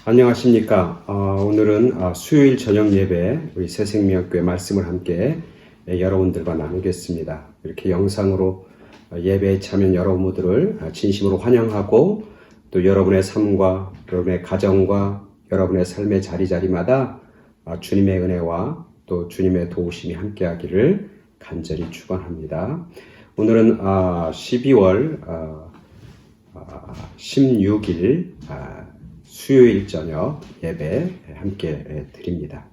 안녕하십니까. 오늘은 수요일 저녁 예배 우리 새생명교회 말씀을 함께 여러분들과 나누겠습니다. 이렇게 영상으로 예배에 참여한 여러분들을 진심으로 환영하고 또 여러분의 삶과 여러분의 가정과 여러분의 삶의 자리자리마다 주님의 은혜와 또 주님의 도우심이 함께하기를 간절히 축원합니다. 오늘은 12월 16일 수요일 저녁 예배 함께 드립니다.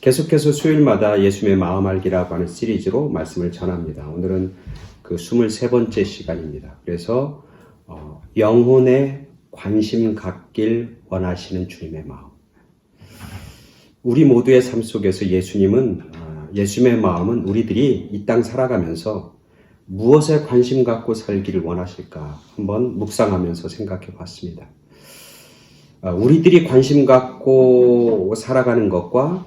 계속해서 수요일마다 예수님의 마음 알기라고 하는 시리즈로 말씀을 전합니다. 오늘은 그 23번째 시간입니다. 그래서 영혼에 관심 갖길 원하시는 주님의 마음. 우리 모두의 삶 속에서 예수님의 마음은 우리들이 이 땅 살아가면서 무엇에 관심 갖고 살기를 원하실까 한번 묵상하면서 생각해 봤습니다. 우리들이 관심 갖고 살아가는 것과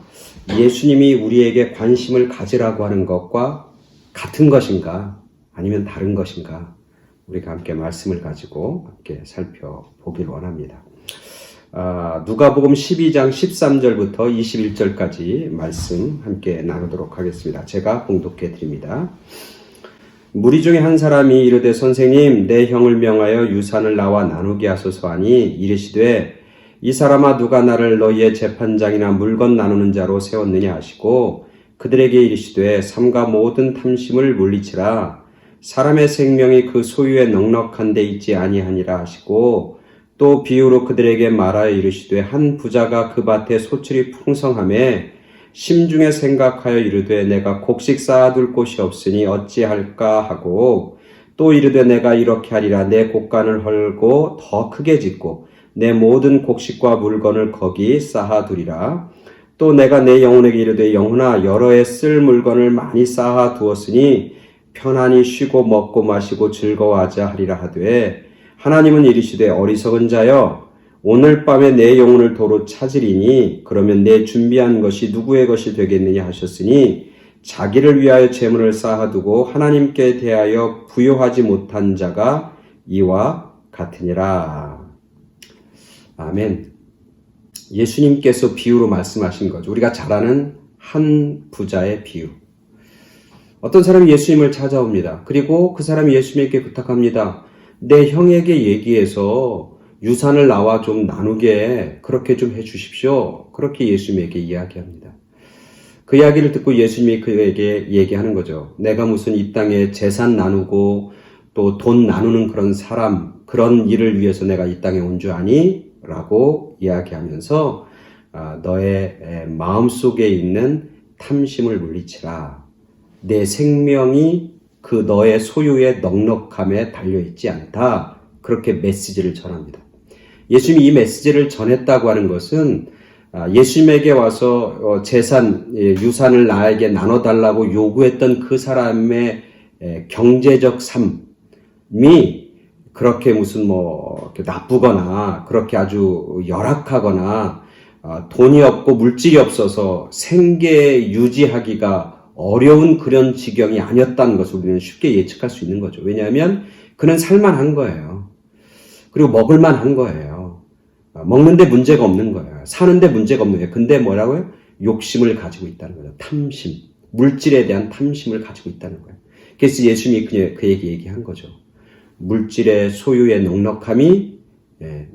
예수님이 우리에게 관심을 가지라고 하는 것과 같은 것인가 아니면 다른 것인가 우리가 함께 말씀을 가지고 함께 살펴보길 원합니다. 누가복음 12장 13절부터 21절까지 말씀 함께 나누도록 하겠습니다. 제가 봉독해 드립니다. 무리 중에 한 사람이 이르되 선생님 내 형을 명하여 유산을 나와 나누게 하소서 하니 이르시되 이 사람아 누가 나를 너희의 재판장이나 물건 나누는 자로 세웠느냐 하시고 그들에게 이르시되 삼가 모든 탐심을 물리치라 사람의 생명이 그 소유에 넉넉한 데 있지 아니하니라 하시고 또 비유로 그들에게 말하여 이르시되 한 부자가 그 밭에 소출이 풍성하매 심중에 생각하여 이르되 내가 곡식 쌓아둘 곳이 없으니 어찌할까 하고 또 이르되 내가 이렇게 하리라 내 곡간을 헐고 더 크게 짓고 내 모든 곡식과 물건을 거기 쌓아두리라. 또 내가 내 영혼에게 이르되 영혼아 여러 해 쓸 물건을 많이 쌓아두었으니 편안히 쉬고 먹고 마시고 즐거워하자 하리라 하되 하나님은 이르시되 어리석은 자여 오늘 밤에 내 영혼을 도로 찾으리니 그러면 내 준비한 것이 누구의 것이 되겠느냐 하셨으니 자기를 위하여 재물을 쌓아두고 하나님께 대하여 부요하지 못한 자가 이와 같으니라. 아멘. 예수님께서 비유로 말씀하신 거죠. 우리가 잘 아는 한 부자의 비유. 어떤 사람이 예수님을 찾아옵니다. 그리고 그 사람이 예수님께 부탁합니다. 내 형에게 얘기해서 유산을 나와 좀 나누게 그렇게 좀 해주십시오. 그렇게 예수님에게 이야기합니다. 그 이야기를 듣고 예수님이 그에게 얘기하는 거죠. 내가 무슨 이 땅에 재산 나누고 또 돈 나누는 그런 사람, 그런 일을 위해서 내가 이 땅에 온 줄 아니? 라고 이야기하면서 너의 마음속에 있는 탐심을 물리치라. 내 생명이 그 너의 소유의 넉넉함에 달려있지 않다. 그렇게 메시지를 전합니다. 예수님이 이 메시지를 전했다고 하는 것은 예수님에게 와서 재산, 유산을 나에게 나눠달라고 요구했던 그 사람의 경제적 삶이 그렇게 무슨 나쁘거나 그렇게 아주 열악하거나 돈이 없고 물질이 없어서 생계 유지하기가 어려운 그런 지경이 아니었다는 것을 우리는 쉽게 예측할 수 있는 거죠. 왜냐하면 그는 살만한 거예요. 그리고 먹을만한 거예요. 먹는데 문제가 없는 거예요. 사는데 문제가 없는 거예요. 근데 뭐라고요? 욕심을 가지고 있다는 거죠. 탐심. 물질에 대한 탐심을 가지고 있다는 거예요. 그래서 예수님이 그에게 얘기한 거죠. 물질의 소유의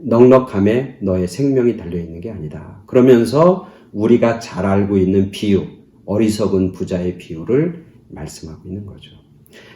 넉넉함에 너의 생명이 달려있는 게 아니다. 그러면서 우리가 잘 알고 있는 비유, 어리석은 부자의 비유를 말씀하고 있는 거죠.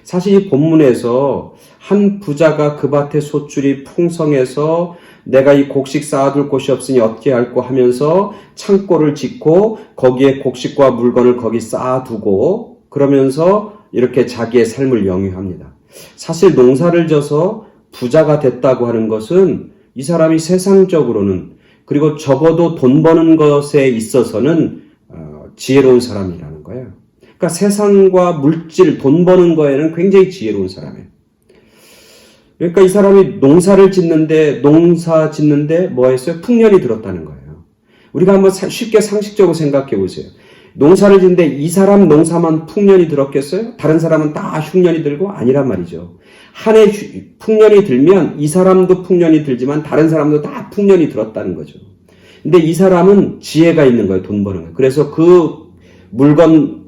사실 이 본문에서 한 부자가 그 밭에 소출이 풍성해서 내가 이 곡식 쌓아둘 곳이 없으니 어떻게 할꼬 하면서 창고를 짓고 거기에 곡식과 물건을 거기 쌓아두고 그러면서 이렇게 자기의 삶을 영위합니다. 사실 농사를 져서 부자가 됐다고 하는 것은 이 사람이 세상적으로는 그리고 적어도 돈 버는 것에 있어서는 지혜로운 사람이라는 거예요. 그러니까 세상과 물질, 돈 버는 거에는 굉장히 지혜로운 사람이에요. 그러니까 이 사람이 농사 짓는데 뭐 했어요? 풍년이 들었다는 거예요. 우리가 한번 쉽게 상식적으로 생각해 보세요. 농사를 짓는데 이 사람 농사만 풍년이 들었겠어요? 다른 사람은 다 흉년이 들고? 아니란 말이죠. 한 해 풍년이 들면 이 사람도 풍년이 들지만 다른 사람도 다 풍년이 들었다는 거죠. 근데 이 사람은 지혜가 있는 거예요. 돈 버는 거예요. 그래서 그 물건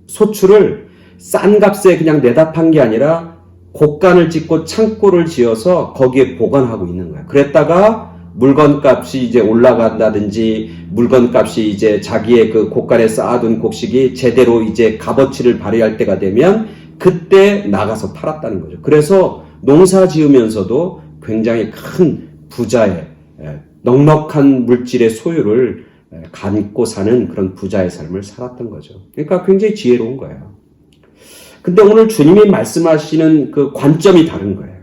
소출을 싼 값에 그냥 내다 판 게 아니라 곡간을 짓고 창고를 지어서 거기에 보관하고 있는 거예요. 그랬다가 물건값이 이제 올라간다든지 물건값이 이제 자기의 그 곡간에 쌓아둔 곡식이 제대로 이제 값어치를 발휘할 때가 되면 그때 나가서 팔았다는 거죠. 그래서 농사 지으면서도 굉장히 큰 부자의 넉넉한 물질의 소유를 갖고 사는 그런 부자의 삶을 살았던 거죠. 그러니까 굉장히 지혜로운 거예요. 근데 오늘 주님이 말씀하시는 그 관점이 다른 거예요.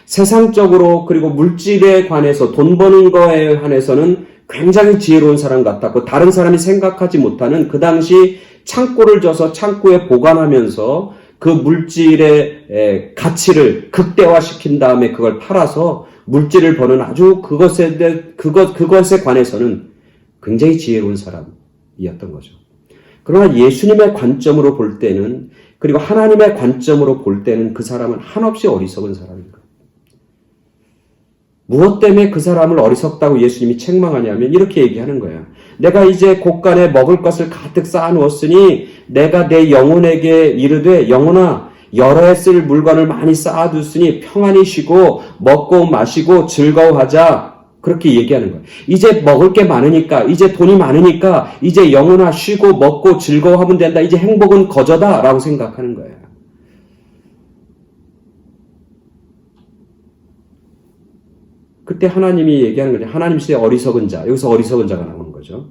세상적으로 그리고 물질에 관해서 돈 버는 거에 한해서는 굉장히 지혜로운 사람 같았고 다른 사람이 생각하지 못하는 그 당시 창고를 져서 창고에 보관하면서 그 물질의 가치를 극대화시킨 다음에 그걸 팔아서 물질을 버는 아주 그것에 관해서는 굉장히 지혜로운 사람이었던 거죠. 그러나 예수님의 관점으로 볼 때는 그리고 하나님의 관점으로 볼 때는 그 사람은 한없이 어리석은 사람인 거예요. 무엇 때문에 그 사람을 어리석다고 예수님이 책망하냐면 이렇게 얘기하는 거예요. 내가 이제 곳간에 먹을 것을 가득 쌓아놓았으니 내가 내 영혼에게 이르되 영혼아 여러 해 쓸 물건을 많이 쌓아뒀으니 평안히 쉬고 먹고 마시고 즐거워하자. 그렇게 얘기하는 거예요. 이제 먹을 게 많으니까 이제 돈이 많으니까 이제 영혼아 쉬고 먹고 즐거워하면 된다. 이제 행복은 거저다 라고 생각하는 거예요. 그때 하나님이 얘기하는 거죠. 하나님 시대 어리석은 자. 여기서 어리석은 자가 나오는 거죠.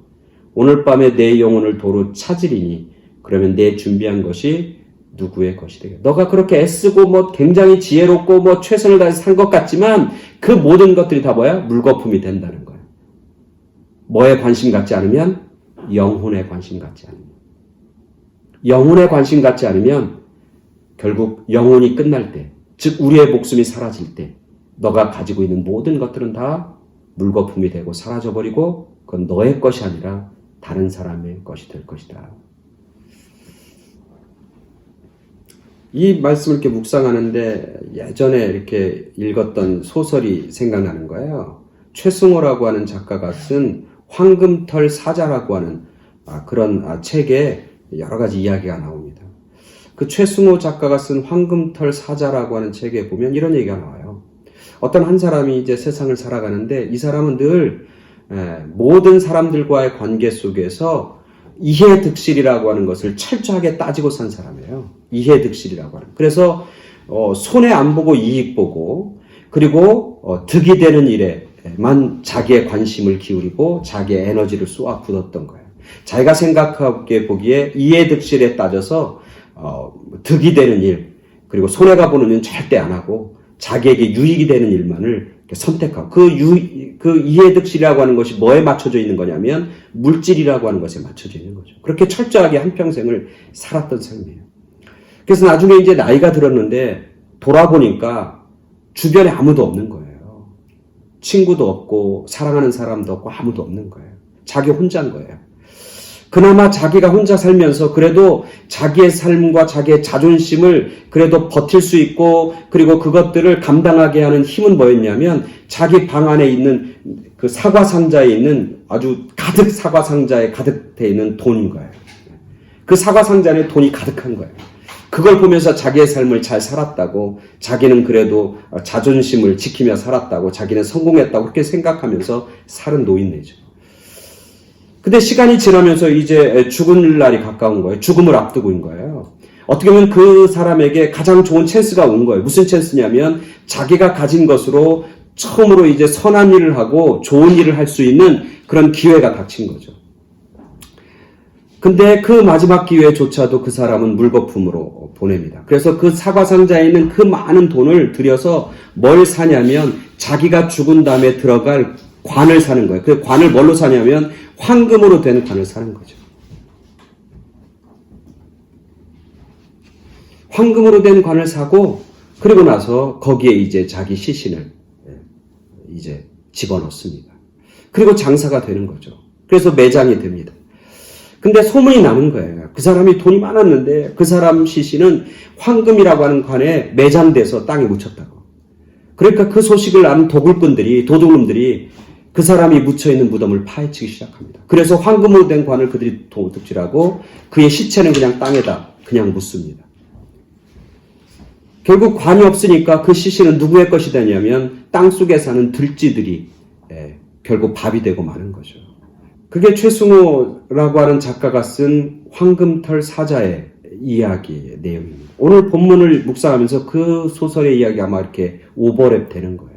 오늘 밤에 내 영혼을 도로 찾으리니 그러면 내 준비한 것이 누구의 것이 되겠다. 너가 그렇게 애쓰고 뭐 굉장히 지혜롭고 뭐 최선을 다해서 산 것 같지만 그 모든 것들이 다 뭐야? 물거품이 된다는 거야. 뭐에 관심 갖지 않으면 영혼에 관심 갖지 않으면 영혼에 관심 갖지 않으면 결국 영혼이 끝날 때, 즉 우리의 목숨이 사라질 때 너가 가지고 있는 모든 것들은 다 물거품이 되고 사라져버리고 그건 너의 것이 아니라 다른 사람의 것이 될 것이다. 이 말씀을 이렇게 묵상하는데 예전에 이렇게 읽었던 소설이 생각나는 거예요. 최승호라고 하는 작가가 쓴 황금털 사자라고 하는 그런 책에 여러 가지 이야기가 나옵니다. 그 최승호 작가가 쓴 황금털 사자라고 하는 책에 보면 이런 얘기가 나와요. 어떤 한 사람이 이제 세상을 살아가는데 이 사람은 늘 모든 사람들과의 관계 속에서 이해득실이라고 하는 것을 철저하게 따지고 산 사람이에요. 이해득실이라고 하는. 그래서 손해 안 보고 이익 보고 그리고 득이 되는 일에만 자기의 관심을 기울이고 자기의 에너지를 쏟아 붓었던 거예요. 자기가 생각하기에 보기에 이해득실에 따져서 득이 되는 일 그리고 손해가 보는 일은 절대 안 하고 자기에게 유익이 되는 일만을 선택하고 그 이해득실이라고 하는 것이 뭐에 맞춰져 있는 거냐면 물질이라고 하는 것에 맞춰져 있는 거죠. 그렇게 철저하게 한평생을 살았던 삶이에요. 그래서 나중에 이제 나이가 들었는데 돌아보니까 주변에 아무도 없는 거예요. 친구도 없고 사랑하는 사람도 없고 아무도 없는 거예요. 자기 혼자인 거예요. 그나마 자기가 혼자 살면서 그래도 자기의 삶과 자기의 자존심을 그래도 버틸 수 있고 그리고 그것들을 감당하게 하는 힘은 뭐였냐면 자기 방 안에 있는 그 사과 상자에 있는 아주 가득 사과 상자에 가득 돼 있는 돈인 거예요. 그 사과 상자 안에 돈이 가득한 거예요. 그걸 보면서 자기의 삶을 잘 살았다고 자기는 그래도 자존심을 지키며 살았다고 자기는 성공했다고 그렇게 생각하면서 사는 노인네죠. 근데 시간이 지나면서 이제 죽을 날이 가까운 거예요. 죽음을 앞두고 있는 거예요. 어떻게 보면 그 사람에게 가장 좋은 찬스가 온 거예요. 무슨 찬스냐면 자기가 가진 것으로 처음으로 이제 선한 일을 하고 좋은 일을 할 수 있는 그런 기회가 닥친 거죠. 근데 그 마지막 기회조차도 그 사람은 물거품으로 보냅니다. 그래서 그 사과 상자에 있는 그 많은 돈을 들여서 뭘 사냐면 자기가 죽은 다음에 들어갈 관을 사는 거예요. 그 관을 뭘로 사냐면 황금으로 된 관을 사는 거죠. 황금으로 된 관을 사고 그리고 나서 거기에 이제 자기 시신을 이제 집어넣습니다. 그리고 장사가 되는 거죠. 그래서 매장이 됩니다. 근데 소문이 나는 거예요. 그 사람이 돈이 많았는데 그 사람 시신은 황금이라고 하는 관에 매장돼서 땅에 묻혔다고. 그러니까 그 소식을 아는 도굴꾼들이 도둑놈들이 그 사람이 묻혀있는 무덤을 파헤치기 시작합니다. 그래서 황금으로 된 관을 그들이 도둑질하고 그의 시체는 그냥 땅에다 그냥 묻습니다. 결국 관이 없으니까 그 시신은 누구의 것이 되냐면 땅속에 사는 들쥐들이 결국 밥이 되고 마는 거죠. 그게 최승호라고 하는 작가가 쓴 황금털 사자의 이야기의 내용입니다. 오늘 본문을 묵상하면서 그 소설의 이야기가 아마 이렇게 오버랩 되는 거예요.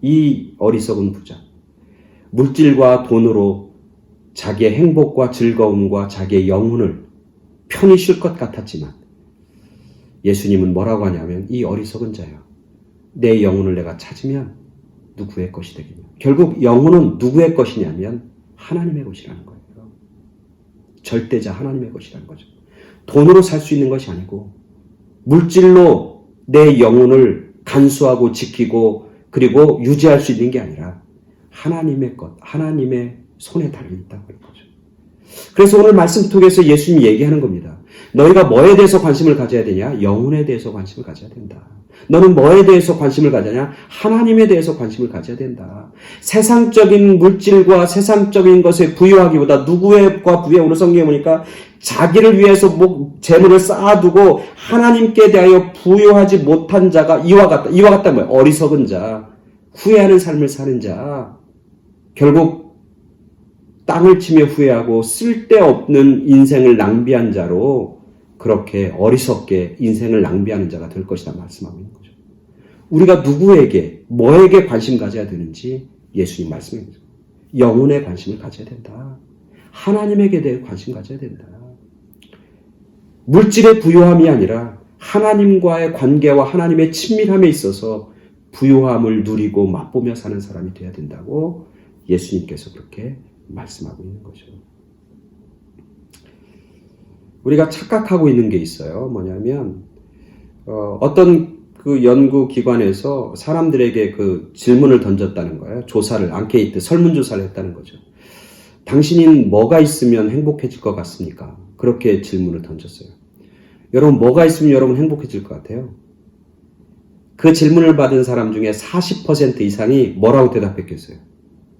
이 어리석은 부자, 물질과 돈으로 자기의 행복과 즐거움과 자기의 영혼을 편히 쉴 것 같았지만 예수님은 뭐라고 하냐면 이 어리석은 자야, 내 영혼을 내가 찾으면 누구의 것이 되겠냐. 결국 영혼은 누구의 것이냐면 하나님의 것이라는 거예요. 절대자 하나님의 것이라는 거죠. 돈으로 살 수 있는 것이 아니고 물질로 내 영혼을 간수하고 지키고 그리고 유지할 수 있는 게 아니라 하나님의 것, 하나님의 손에 달려있다고 하는 거죠. 그래서 오늘 말씀 통해서 예수님이 얘기하는 겁니다. 너희가 뭐에 대해서 관심을 가져야 되냐? 영혼에 대해서 관심을 가져야 된다. 너는 뭐에 대해서 관심을 가져냐? 하나님에 대해서 관심을 가져야 된다. 세상적인 물질과 세상적인 것에 부여하기보다 누구의과 부여, 오늘 성경에 보니까 자기를 위해서 재물을 쌓아두고 하나님께 대하여 부여하지 못한 자가 이와 같다 뭐예요? 어리석은 자, 후회하는 삶을 사는 자, 결국 땅을 치며 후회하고 쓸데없는 인생을 낭비한 자로 그렇게 어리석게 인생을 낭비하는 자가 될 것이다 말씀하고 있는 거죠. 우리가 누구에게, 뭐에게 관심 가져야 되는지 예수님 말씀입니다. 영혼에 관심을 가져야 된다. 하나님에게 대해 관심 가져야 된다. 물질의 부유함이 아니라 하나님과의 관계와 하나님의 친밀함에 있어서 부유함을 누리고 맛보며 사는 사람이 되어야 된다고 예수님께서 그렇게 말씀하고 있는 거죠. 우리가 착각하고 있는 게 있어요. 뭐냐면 어떤 그 연구기관에서 사람들에게 그 질문을 던졌다는 거예요. 조사를, 앙케이트, 설문조사를 했다는 거죠. 당신은 뭐가 있으면 행복해질 것 같습니까? 그렇게 질문을 던졌어요. 여러분, 뭐가 있으면 여러분 행복해질 것 같아요? 그 질문을 받은 사람 중에 40% 이상이 뭐라고 대답했겠어요?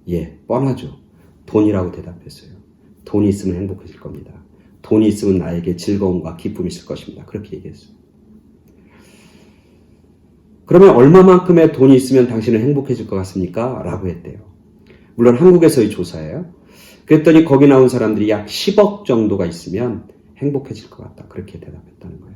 예, 뻔하죠. 돈이라고 대답했어요. 돈이 있으면 행복해질 겁니다. 돈이 있으면 나에게 즐거움과 기쁨이 있을 것입니다. 그렇게 얘기했어요. 그러면 얼마만큼의 돈이 있으면 당신은 행복해질 것 같습니까? 라고 했대요. 물론 한국에서의 조사예요. 그랬더니 거기 나온 사람들이 약 10억 정도가 있으면 행복해질 것 같다. 그렇게 대답했다는 거예요.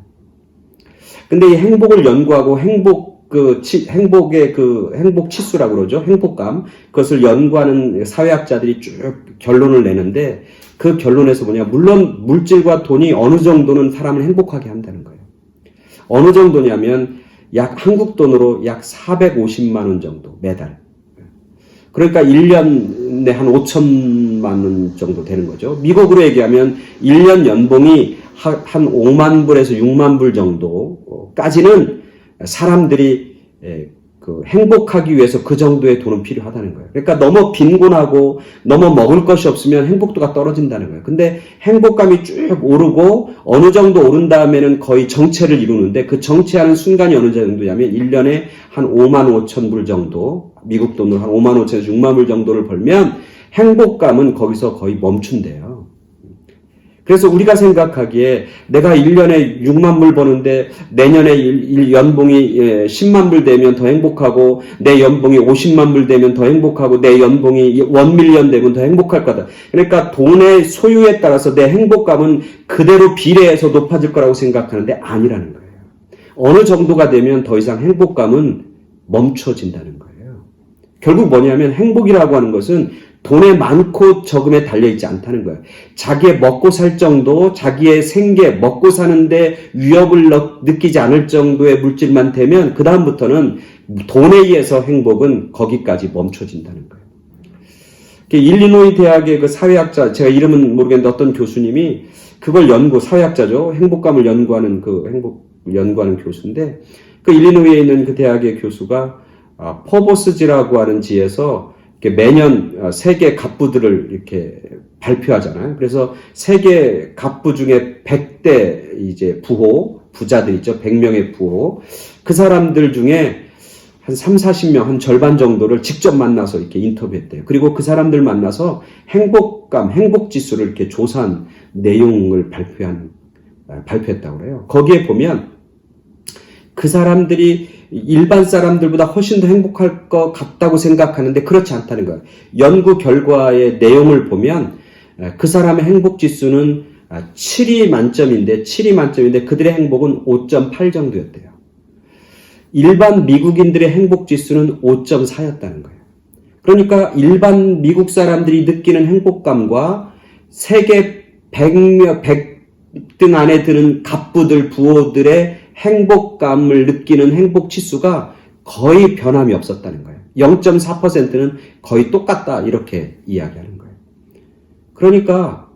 근데 이 행복을 연구하고 행복의 행복 치수라고 그러죠. 행복감. 그것을 연구하는 사회학자들이 쭉 결론을 내는데 그 결론에서 뭐냐. 물론 물질과 돈이 어느 정도는 사람을 행복하게 한다는 거예요. 어느 정도냐면 한국 돈으로 약 450만 원 정도 매달. 그러니까 1년에 한 5천만 원 정도 되는 거죠. 미국으로 얘기하면 1년 연봉이 한 5만 불에서 6만 불 정도까지는 사람들이 행복하기 위해서 그 정도의 돈은 필요하다는 거예요. 그러니까 너무 빈곤하고 너무 먹을 것이 없으면 행복도가 떨어진다는 거예요. 근데 행복감이 쭉 오르고 어느 정도 오른 다음에는 거의 정체를 이루는데 그 정체하는 순간이 어느 정도냐면 1년에 한 5만 5천 불 정도, 미국 돈으로 한 5만 5천에서 6만 불 정도를 벌면 행복감은 거기서 거의 멈춘대요. 그래서 우리가 생각하기에 내가 1년에 6만 불 버는데 내년에 연봉이 10만 불 되면 더 행복하고 내 연봉이 50만 불 되면 더 행복하고 내 연봉이 1밀리언 되면 더 행복할 거다. 그러니까 돈의 소유에 따라서 내 행복감은 그대로 비례해서 높아질 거라고 생각하는데 아니라는 거예요. 어느 정도가 되면 더 이상 행복감은 멈춰진다는 거예요. 결국 뭐냐면 행복이라고 하는 것은 돈에 많고 적음에 달려있지 않다는 거예요. 자기의 먹고 살 정도, 자기의 생계, 먹고 사는데 위협을 느끼지 않을 정도의 물질만 되면 그 다음부터는 돈에 의해서 행복은 거기까지 멈춰진다는 거예요. 일리노이 대학의 그 사회학자, 제가 이름은 모르겠는데 어떤 교수님이 그걸 사회학자죠. 행복감을 연구하는 교수인데 그 일리노이에 있는 그 대학의 교수가 포버스지라고 하는 지에서 매년 세계 갑부들을 이렇게 발표하잖아요. 그래서 세계 갑부 중에 100대 부자들 있죠. 100명의 부호. 그 사람들 중에 한 3, 40명, 한 절반 정도를 직접 만나서 이렇게 인터뷰했대요. 그리고 그 사람들 만나서 행복감, 행복지수를 이렇게 조사한 내용을 발표했다고 그래요. 거기에 보면 그 사람들이 일반 사람들보다 훨씬 더 행복할 것 같다고 생각하는데 그렇지 않다는 거예요. 연구 결과의 내용을 보면 그 사람의 행복지수는 7이 만점인데 그들의 행복은 5.8 정도였대요. 일반 미국인들의 행복지수는 5.4였다는 거예요. 그러니까 일반 미국 사람들이 느끼는 행복감과 세계 100등 안에 드는 갑부들, 부호들의 행복감을 느끼는 행복지수가 거의 변함이 없었다는 거예요. 0.4%는 거의 똑같다 이렇게 이야기하는 거예요. 그러니까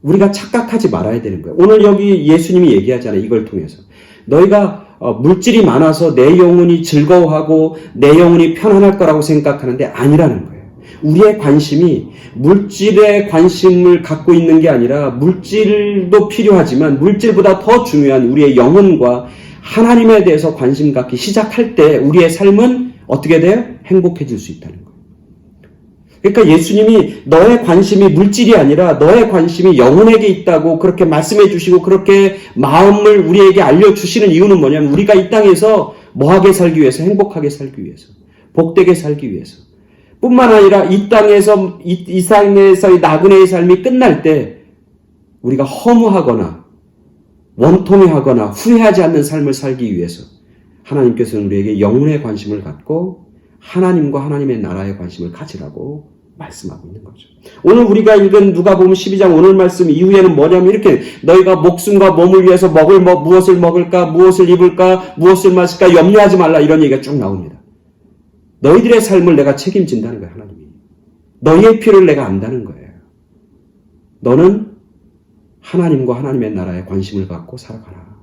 우리가 착각하지 말아야 되는 거예요. 오늘 여기 예수님이 얘기하잖아요. 이걸 통해서. 너희가 물질이 많아서 내 영혼이 즐거워하고 내 영혼이 편안할 거라고 생각하는데 아니라는 거예요. 우리의 관심이 물질에 관심을 갖고 있는 게 아니라 물질도 필요하지만 물질보다 더 중요한 우리의 영혼과 하나님에 대해서 관심 갖기 시작할 때 우리의 삶은 어떻게 돼요? 행복해질 수 있다는 거예요. 그러니까 예수님이 너의 관심이 물질이 아니라 너의 관심이 영혼에게 있다고 그렇게 말씀해 주시고 그렇게 마음을 우리에게 알려주시는 이유는 뭐냐면 우리가 이 땅에서 뭐하게 살기 위해서, 행복하게 살기 위해서, 복되게 살기 위해서 뿐만 아니라 이 땅에서의 나그네의 삶이 끝날 때 우리가 허무하거나 원통해하거나 후회하지 않는 삶을 살기 위해서 하나님께서는 우리에게 영혼의 관심을 갖고 하나님과 하나님의 나라의 관심을 가지라고 말씀하고 있는 거죠. 오늘 우리가 읽은 누가복음 12장 오늘 말씀 이후에는 뭐냐면 이렇게 너희가 목숨과 몸을 위해서 무엇을 먹을까, 무엇을 입을까, 무엇을 마실까 염려하지 말라 이런 얘기가 쭉 나옵니다. 너희들의 삶을 내가 책임진다는 거예요. 하나님이. 너희의 필요를 내가 안다는 거예요. 너는 하나님과 하나님의 나라에 관심을 갖고 살아가라.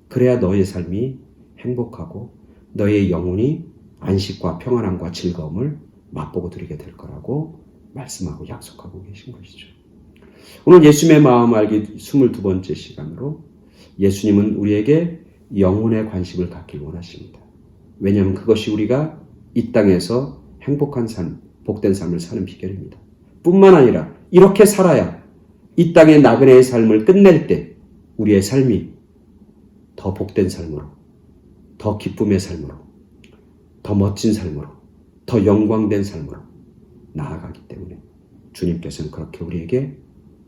그래야 너희의 삶이 행복하고 너희의 영혼이 안식과 평안함과 즐거움을 맛보고 드리게 될 거라고 말씀하고 약속하고 계신 것이죠. 오늘 예수님의 마음 알기 22번째 시간으로 예수님은 우리에게 영혼의 관심을 갖길 원하십니다. 왜냐하면 그것이 우리가 이 땅에서 행복한 삶, 복된 삶을 사는 비결입니다. 뿐만 아니라 이렇게 살아야 이 땅의 나그네의 삶을 끝낼 때 우리의 삶이 더 복된 삶으로, 더 기쁨의 삶으로, 더 멋진 삶으로, 더 영광된 삶으로 나아가기 때문에 주님께서는 그렇게 우리에게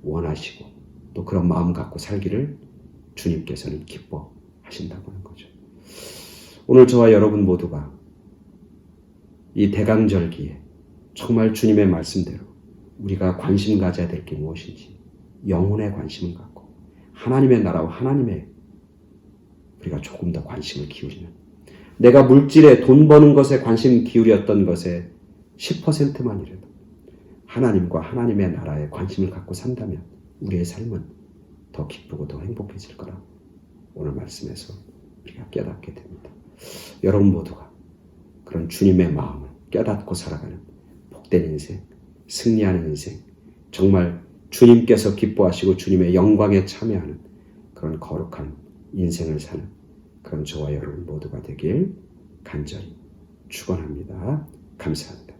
원하시고 또 그런 마음 갖고 살기를 주님께서는 기뻐하신다고 하는 거죠. 오늘 저와 여러분 모두가 이 대강절기에 정말 주님의 말씀대로 우리가 관심 가져야 될 게 무엇인지 영혼의 관심을 갖고 하나님의 나라와 하나님의 우리가 조금 더 관심을 기울이는 내가 물질에 돈 버는 것에 관심 기울였던 것에 10%만이라도 하나님과 하나님의 나라에 관심을 갖고 산다면 우리의 삶은 더 기쁘고 더 행복해질 거라 오늘 말씀에서 우리가 깨닫게 됩니다. 여러분 모두가 그런 주님의 마음을 깨닫고 살아가는 복된 인생, 승리하는 인생, 정말 주님께서 기뻐하시고 주님의 영광에 참여하는 그런 거룩한 인생을 사는 그런 저와 여러분 모두가 되길 간절히 축원합니다. 감사합니다.